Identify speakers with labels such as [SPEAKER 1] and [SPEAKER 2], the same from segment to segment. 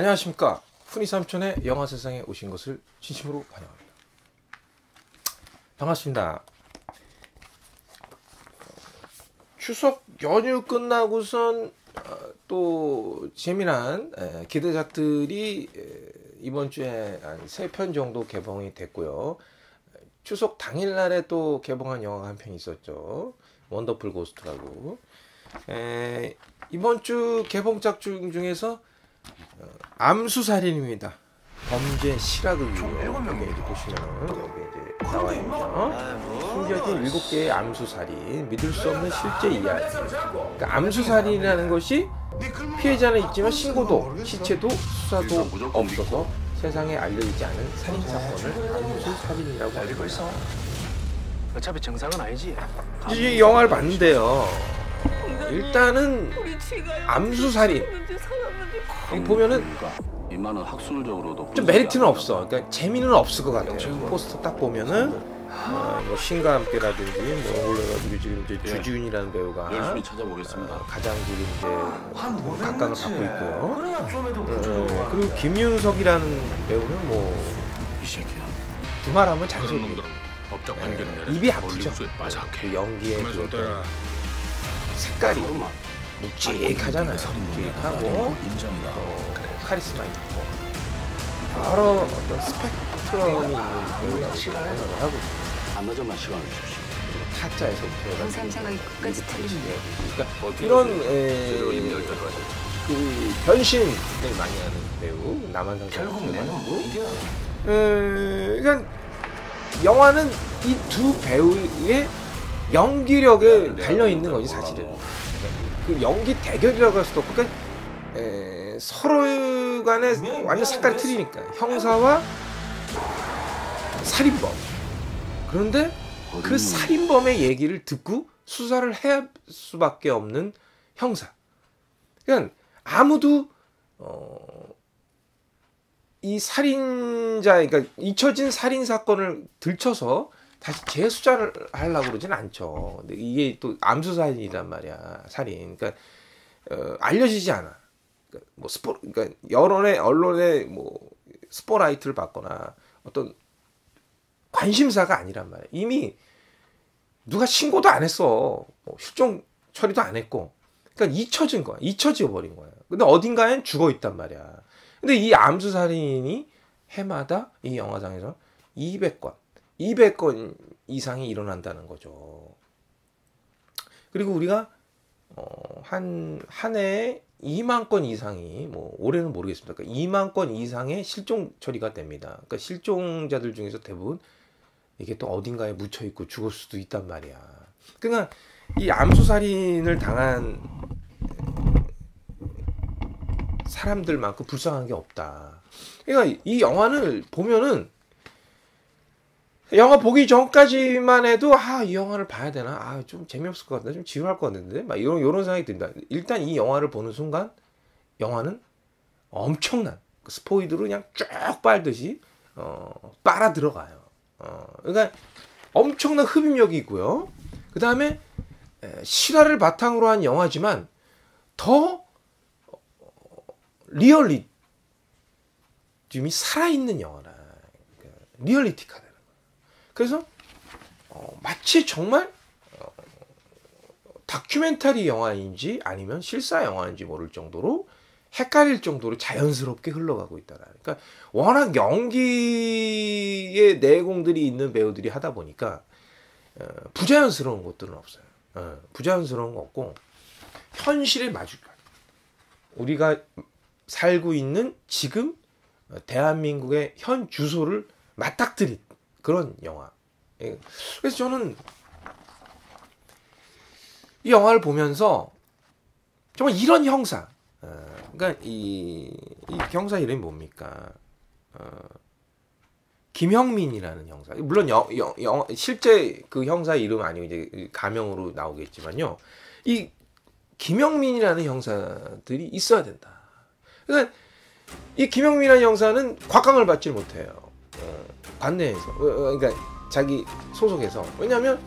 [SPEAKER 1] 안녕하십니까. 훈이삼촌의 영화세상에 오신 것을 진심으로 환영합니다. 반갑습니다. 추석 연휴 끝나고선 또 재미난 기대작들이 이번 주에 한 3편 정도 개봉이 됐고요. 추석 당일날에 또 개봉한 영화가 한 편 있었죠. 원더풀 고스트라고. 이번 주 개봉작 중에서 암수살인입니다. 범죄 실화극이에요. 여기 이제 보시면은 여기 이제 나와 있죠. 숨겨진 7개의 암수살인, 믿을 수 없는 실제 이야기. 그러니까 암수살인이라는 것이 피해자는 있지만 신고도, 시체도, 수사도 없어서 세상에 알려지지 않은 살인 사건을 암수살인이라고 합니다.
[SPEAKER 2] 어차피 정상은 아니지.
[SPEAKER 1] 이 영화를 봤는데요. 일단은 암수살인 보면은 좀 메리트는 없어. 그러니까 재미는 없을 것 같아요. 포스터 딱 보면은 뭐 신과 함께라든지 뭐 올라가지고 지금 이제 주지훈이라는 배우가
[SPEAKER 3] 열심히 찾아보겠습니다.
[SPEAKER 1] 가장 지금 이제 각광을 받고 있고요. 그리고 김윤석이라는 배우는 뭐 두말하면 잔소리. 입이 아프죠. 그 연기의 그 색깔이 묵직하잖아요. 묵직하고 카리스마 있고 여러 어떤 스펙트럼이 있는 배우라고 생각을 하고
[SPEAKER 3] 안나져만 시간을 주십시오.
[SPEAKER 1] 타짜에서부터
[SPEAKER 4] 항상 생각이 끝까지 틀립니다.
[SPEAKER 1] 그러니까 이런 그 변신을 많이 하는 배우 남한상
[SPEAKER 3] 결국 내는 뭐 이게
[SPEAKER 1] 그러니까 영화는 이 두 배우의 연기력에 달려 있는 거지 사실은. 그 연기 대결이라고 할 수도 없고, 그러니까 서로 간에 완전 색깔이 틀리니까 형사와 살인범. 그런데 그 살인범의 얘기를 듣고 수사를 해야 할 수밖에 없는 형사. 그러니까 아무도 이 살인자, 그러니까 잊혀진 살인 사건을 들춰서 다시 재수사를 하려고 그러진 않죠. 근데 이게 또 암수살인이란 말이야. 살인. 그러니까 알려지지 않아. 그러니까 뭐 그러니까 언론의 뭐 스포라이트를 받거나 어떤 관심사가 아니란 말이야. 이미 누가 신고도 안 했어. 뭐 실종 처리도 안 했고. 그러니까 잊혀진 거야. 잊혀져 버린 거야. 근데 어딘가엔 죽어 있단 말이야. 근데 이 암수살인이 해마다 이 영화상에서 200건 이상이 일어난다는 거죠. 그리고 우리가 한 해에 2만 건 이상이, 뭐 올해는 모르겠습니다. 그러니까 2만 건 이상의 실종 처리가 됩니다. 그러니까 실종자들 중에서 대부분 이게 또 어딘가에 묻혀 있고 죽을 수도 있단 말이야. 그러니까 이 암수살인을 당한 사람들만큼 불쌍한 게 없다. 그러니까 이 영화를 보면은 영화 보기 전까지만 해도 이 영화를 봐야 되나? 좀 재미없을 것 같다. 좀 지루할 것 같은데? 막 이런 생각이 든다. 일단 이 영화를 보는 순간 영화는 엄청난 스포이드로 그냥 쭉 빨듯이 빨아 들어가요. 그러니까 엄청난 흡입력이 있고요. 그 다음에 실화를 바탕으로 한 영화지만 더 리얼리즘이 살아있는 영화라. 리얼리티카다. 그래서 마치 정말 다큐멘터리 영화인지 아니면 실사 영화인지 모를 정도로 헷갈릴 정도로 자연스럽게 흘러가고 있다. 그러니까 워낙 연기의 내공들이 있는 배우들이 하다 보니까 부자연스러운 것들은 없어요. 부자연스러운 거 없고 현실에 마주가 우리가 살고 있는 지금 대한민국의 현 주소를 맞닥뜨린 그런 영화. 그래서 저는 이 영화를 보면서 정말 이런 형사, 그러니까 이 형사 이름이 뭡니까? 김형민이라는 형사. 물론 실제 그 형사 이름 아니고 이제 가명으로 나오겠지만요. 이 김형민이라는 형사들이 있어야 된다. 그러니까 이 김형민이라는 형사는 곽강을 받지 못해요. 관내에서. 그러니까 자기 소속에서. 왜냐하면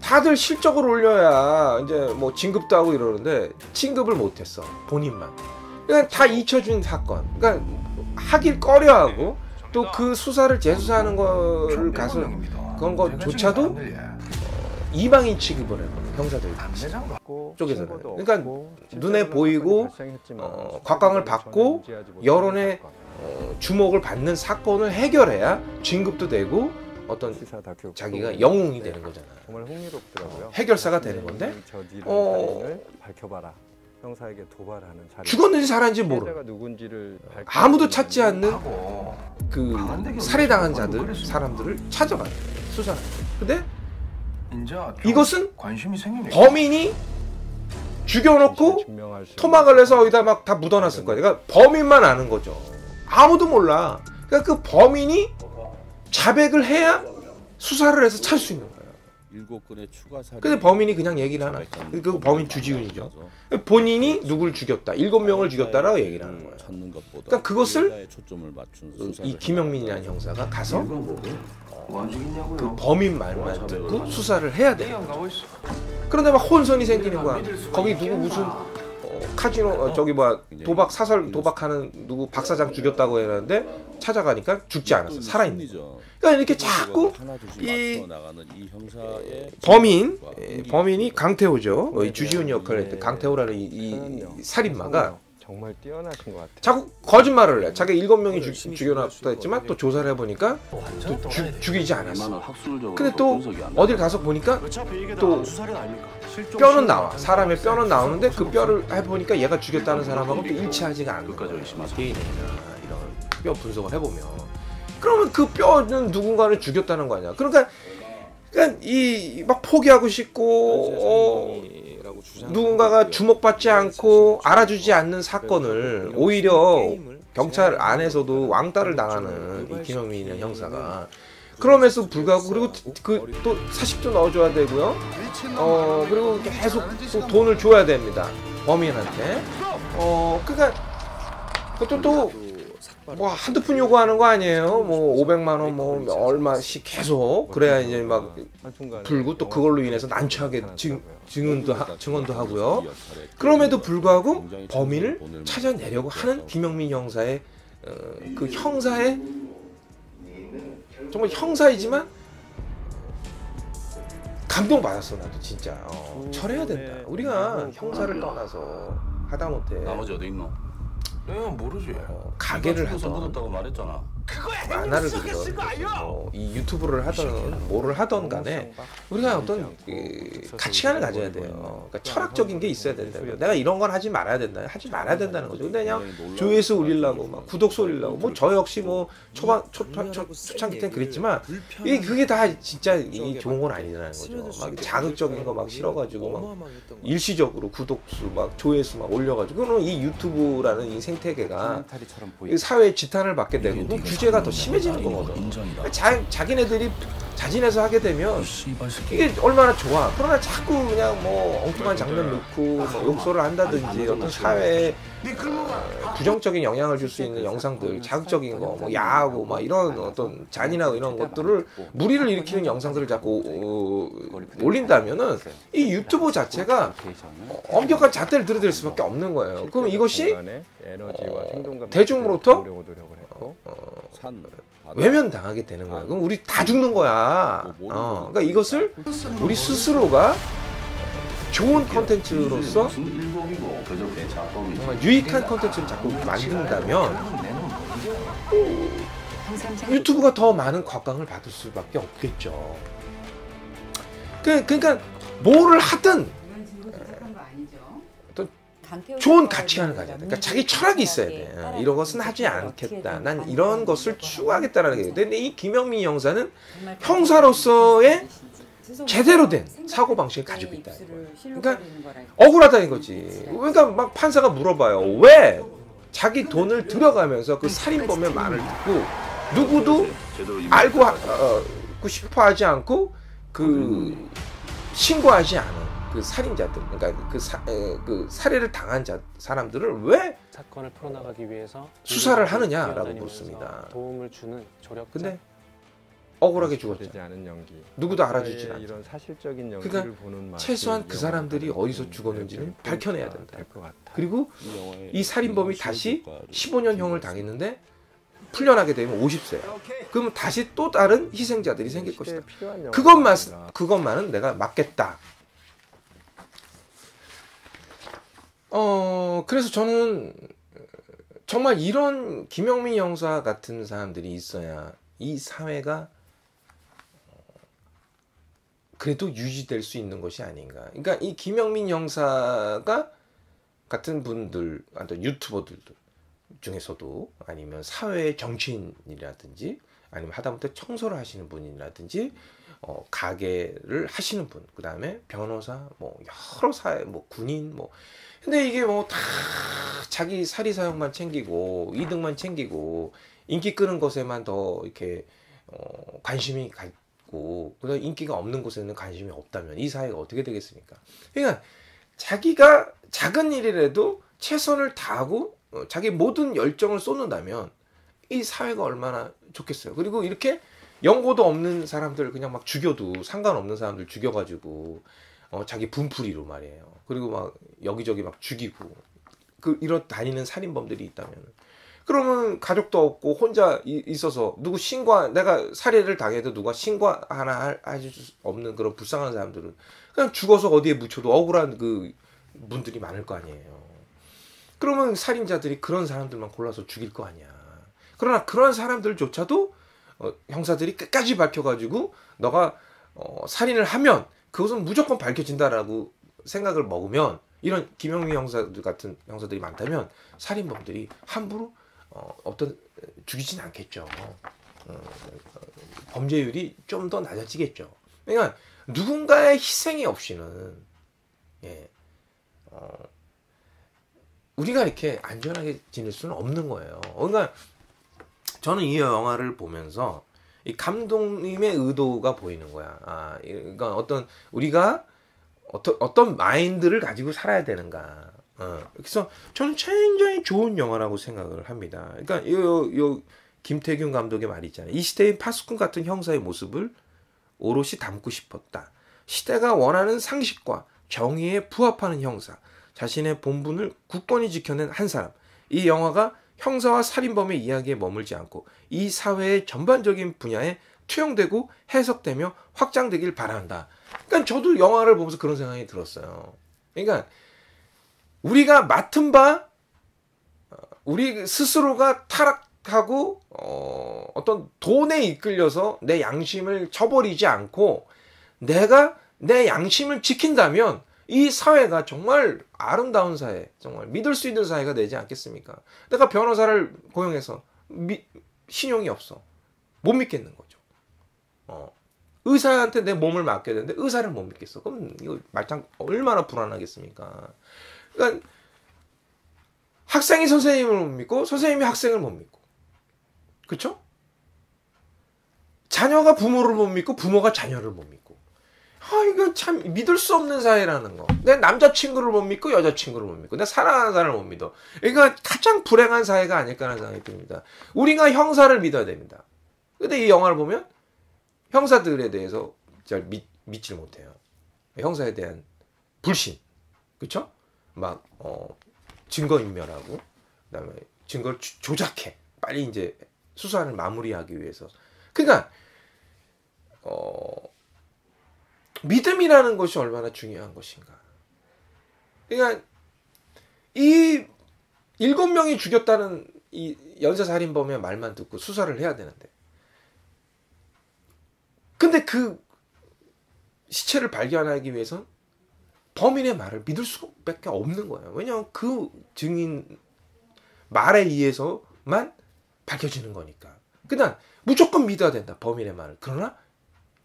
[SPEAKER 1] 다들 실적을 올려야 이제 뭐 진급도 하고 이러는데 진급을 못했어. 본인만. 그러니까 다 잊혀진 사건. 그러니까 하길 꺼려하고 또 그 수사를 재수사하는 거를 가서 그런 것조차도 이방인 취급을 해요. 형사들 쪽에서는. 그러니까 눈에 보이고 곽광을 받고 여론의 주목을 받는 사건을 해결해야 진급도 되고 어떤 자기가 영웅이 되는 거잖아.
[SPEAKER 5] 정말 흥미롭더라고요.
[SPEAKER 1] 해결사가 되는 건데
[SPEAKER 5] 밝혀봐라. 형사에게 도발하는 자리.
[SPEAKER 1] 죽었는지 살았는지 모르. 아무도 찾지 않는 그 살해당한 자들 사람들을 찾아가요. 수사를. 근데 이것은 범인이 죽여놓고 토막을 내서 어디다 막 다 묻어놨을 거야. 그러니까 범인만 아는 거죠. 아무도 몰라. 그러니까 그 범인이 자백을 해야 수사를 해서 찾을 수 있는 거예요. 근데 범인이 그냥 얘기를 하나. 그 범인 주지훈이죠. 본인이 누굴 죽였다, 7명을 죽였다라고 얘기를 하는 거예요. 그러니까 그것을 이 김영민이라는 형사가 가서 그 범인 말만 듣고 수사를 해야 돼요. 그런데 막 혼선이 생기는 거야. 거기 누구 무슨 카지노 저기 뭐야 도박 사설 도박하는 누구 박 사장 죽였다고 했는데 찾아가니까 죽지 않았어. 살아있는 거. 그러니까 이렇게 자꾸 이 범인이 강태호죠. 주지훈 역할을 했던 강태호라는 이 살인마가
[SPEAKER 5] 정말 뛰어나신 것 같아요.
[SPEAKER 1] 자꾸 거짓말을 해. 자기 7명이 죽여놨다 했지만 또 조사를 해보니까 또 죽이지 않았어. 근데 또 어딜 가서 보니까 또 뼈는 나와. 사람의 뼈는 나오는데 그 뼈를 해보니까 얘가 죽였다는 사람하고 또 일치하지가 않는 거야. 개인이나 이런 뼈 분석을 해보면. 그러면 그 뼈는 누군가를 죽였다는 거 아니야. 그러니까 이 막 포기하고 싶고 누군가가 주목받지 않고 알아주지 않는 사건을 오히려 경찰 안에서도 왕따를 당하는 이 김영민이라는 형사가 그럼에도 불구하고 그리고 그 또 사식도 넣어줘야 되고요. 그리고 계속 또 돈을 줘야 됩니다. 범인한테. 그러니까 그것도 또 뭐 한두 푼 요구하는 거 아니에요. 뭐 500만 원 뭐 얼마씩 계속 그래야 이제 막 불고 또 그걸로 인해서 난처하게 증언도 하고요. 그럼에도 불구하고 범인을 찾아내려고 하는 김영민 형사의 그 형사의 정말 형사이지만 감동받았어. 나도 진짜 철해야 된다. 우리가 형사를 떠나서 하다못해
[SPEAKER 3] 나머지 어디 있노? 내가 모르지.
[SPEAKER 1] 가게를 하던
[SPEAKER 3] 묻었다고 말했잖아.
[SPEAKER 1] 만화를 그리던 이 유튜브를 하던 뭐를 하던 간에 우리가 어떤 가치관을 가져야 돼요. 그러니까 철학적인 게 있어야 된다. 내가 이런 건 하지 말아야 된다. 하지 말아야 된다는 거죠. 근데 그냥 조회수 올리려고 막 구독수 올리려고 뭐 저 역시 뭐 초창기 때는 그랬지만 그게 다 진짜 좋은 건 아니라는 거죠. 막 자극적인 거 막 싫어가지고 막 일시적으로 구독수 막 조회수 막 올려가지고 그는 이 유튜브라는 이 생태계가 사회의 지탄을 받게 되고 규제가 더 심해지는 거거든. 자기네들이 자진해서 하게 되면 이게 얼마나 좋아. 그러나 자꾸 그냥 뭐 엉뚱한 장면 넣고 뭐 욕설을 한다든지 어떤 사회에 부정적인 영향을 줄 수 있는 영상들, 자극적인 거, 뭐 야하고 막 이런 어떤 잔인하고 이런 것들을 무리를 일으키는 영상들을 자꾸 올린다면은 이 유튜브 자체가 엄격한 잣대를 들이댈 수밖에 없는 거예요. 그럼 이것이 대중으로부터 외면당하게 되는 거야. 그럼 우리 다 죽는 거야. 그러니까 이것을 우리 스스로가 좋은 컨텐츠로서 정말 유익한 컨텐츠를 자꾸 만든다면 유튜브가 더 많은 곽광을 받을 수밖에 없겠죠. 그러니까 뭐를 하든 좋은 가치관을 가져야 돼. 그러니까 자기 철학이 있어야 돼. 이런 것은 하지 않겠다. 난 이런 것을 추구하겠다라는 게. 근데 이 김영민 형사는 형사로서의 제대로 된 사고방식을 가지고 있다. 그러니까 억울하다는 거지. 그러니까 막 판사가 물어봐요. 왜 자기 돈을 들여가면서 그 살인범의 말을 듣고 누구도 알고 싶어 하지 않고 그 신고하지 않은 그 살인자들, 그러니까 그 살해를 당한 사람들을 왜
[SPEAKER 2] 사건을 풀어나가기 위해서
[SPEAKER 1] 수사를 하느냐라고 묻습니다.
[SPEAKER 2] 도움을 주는 조력자.
[SPEAKER 1] 근데 억울하게 죽었죠.
[SPEAKER 5] 되지 않은 연기.
[SPEAKER 1] 누구도 알아주진
[SPEAKER 5] 사회의
[SPEAKER 1] 않죠.
[SPEAKER 5] 이런 사실적인 연기를
[SPEAKER 1] 그러니까
[SPEAKER 5] 보는 맛이
[SPEAKER 1] 최소한 그
[SPEAKER 5] 이
[SPEAKER 1] 사람들이
[SPEAKER 5] 영화가
[SPEAKER 1] 어디서 죽었는지는 밝혀내야 된다.
[SPEAKER 5] 될것 같아.
[SPEAKER 1] 그리고 이 살인범이 다시 15년형을 당했는데 풀려나게 되면 50세. 그러면 다시 또 다른 희생자들이 생길 것이다. 그것만은 내가 막겠다. 그래서 저는 정말 이런 김영민 형사 같은 사람들이 있어야 이 사회가 그래도 유지될 수 있는 것이 아닌가. 그러니까 이 김영민 형사가 같은 분들, 유튜버들 중에서도 아니면 사회 정치인이라든지 아니면 하다못해 청소를 하시는 분이라든지 가게를 하시는 분, 그 다음에 변호사, 뭐 여러 사회, 뭐 군인, 뭐 근데 이게 뭐 다 자기 사리사욕만 챙기고 이득만 챙기고 인기 끄는 것에만 더 이렇게 관심이 갖고 그다음 인기가 없는 곳에는 관심이 없다면 이 사회가 어떻게 되겠습니까? 그러니까 자기가 작은 일이라도 최선을 다하고 자기 모든 열정을 쏟는다면 이 사회가 얼마나 좋겠어요. 그리고 이렇게 연고도 없는 사람들 그냥 막 죽여도 상관없는 사람들 죽여가지고 자기 분풀이로 말이에요. 그리고 막 여기저기 막 죽이고 이런 다니는 살인범들이 있다면 그러면 가족도 없고 혼자 있어서 누구 내가 살해를 당해도 누가 신고 하나 할 수 없는 그런 불쌍한 사람들은 그냥 죽어서 어디에 묻혀도 억울한 그 분들이 많을 거 아니에요. 그러면 살인자들이 그런 사람들만 골라서 죽일 거 아니야. 그러나 그런 사람들조차도 형사들이 끝까지 밝혀가지고 너가 살인을 하면 그것은 무조건 밝혀진다라고 생각을 먹으면 이런 김영민 형사들 같은 형사들이 많다면 살인범들이 함부로 죽이진 않겠죠. 범죄율이 좀 더 낮아지겠죠. 그러니까 누군가의 희생이 없이는 우리가 이렇게 안전하게 지낼 수는 없는 거예요. 그러니까 저는 이 영화를 보면서 이 감독님의 의도가 보이는 거야. 그러니까 우리가 어떤 마인드를 가지고 살아야 되는가. 그래서 저는 굉장히 좋은 영화라고 생각을 합니다. 그러니까 요 김태균 감독의 말이 있잖아요. 이 시대의 파수꾼 같은 형사의 모습을 오롯이 담고 싶었다. 시대가 원하는 상식과 정의에 부합하는 형사. 자신의 본분을 굳건히 지켜낸 한 사람. 이 영화가 형사와 살인범의 이야기에 머물지 않고 이 사회의 전반적인 분야에 투영되고 해석되며 확장되길 바란다. 그러니까 저도 영화를 보면서 그런 생각이 들었어요. 그러니까 우리가 맡은 바 우리 스스로가 타락하고 어떤 돈에 이끌려서 내 양심을 저버리지 않고 내가 내 양심을 지킨다면 이 사회가 정말 아름다운 사회, 정말 믿을 수 있는 사회가 되지 않겠습니까? 내가 변호사를 고용해서 신용이 없어. 못 믿겠는 거죠. 의사한테 내 몸을 맡겨야 되는데 의사를 못 믿겠어. 그럼 이거 말짱 얼마나 불안하겠습니까? 그러니까 학생이 선생님을 못 믿고 선생님이 학생을 못 믿고, 그렇죠? 자녀가 부모를 못 믿고 부모가 자녀를 못 믿고. 이거 참 믿을 수 없는 사회라는 거. 내 남자친구를 못 믿고 여자친구를 못 믿고 내 사랑하는 사람을 못 믿어. 그러니까 가장 불행한 사회가 아닐까라는 생각이 듭니다. 우리가 형사를 믿어야 됩니다. 근데 이 영화를 보면 형사들에 대해서 잘 믿지를 못해요. 형사에 대한 불신, 그렇죠? 막 증거인멸하고 그다음에 증거를 조작해. 빨리 이제 수사를 마무리하기 위해서. 그러니까 믿음이라는 것이 얼마나 중요한 것인가. 그러니까 이 7명이 죽였다는 이 연쇄살인범의 말만 듣고 수사를 해야 되는데, 근데 그 시체를 발견하기 위해선 범인의 말을 믿을 수밖에 없는 거예요. 왜냐하면 그 증인 말에 의해서만 밝혀지는 거니까. 그냥 무조건 믿어야 된다, 범인의 말을. 그러나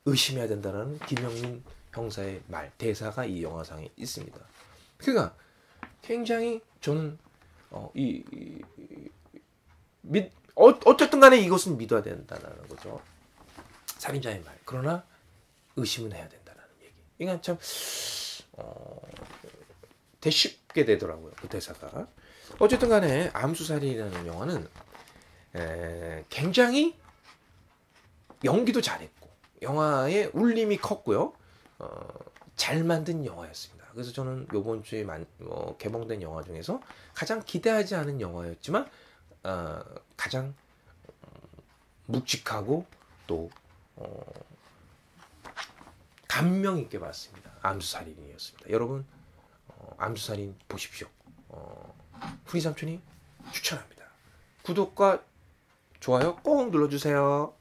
[SPEAKER 1] 의심해야 된다는 김영민 형사의 말, 대사가 이 영화상에 있습니다. 그러니까 굉장히 저는 어쨌든 간에 이것은 믿어야 된다는 거죠. 살인자의 말. 그러나 의심은 해야 된다는 얘기. 그러니까 참 되게 쉽게 되더라고요, 그 대사가. 어쨌든 간에 암수살인이라는 영화는 굉장히 연기도 잘했고 영화의 울림이 컸고요. 잘 만든 영화였습니다. 그래서 저는 이번 주에 개봉된 영화 중에서 가장 기대하지 않은 영화였지만 가장 묵직하고 또 감명 있게 봤습니다. 암수살인이었습니다. 여러분 암수살인 보십시오. 훈이 삼촌이 추천합니다. 구독과 좋아요 꼭 눌러주세요.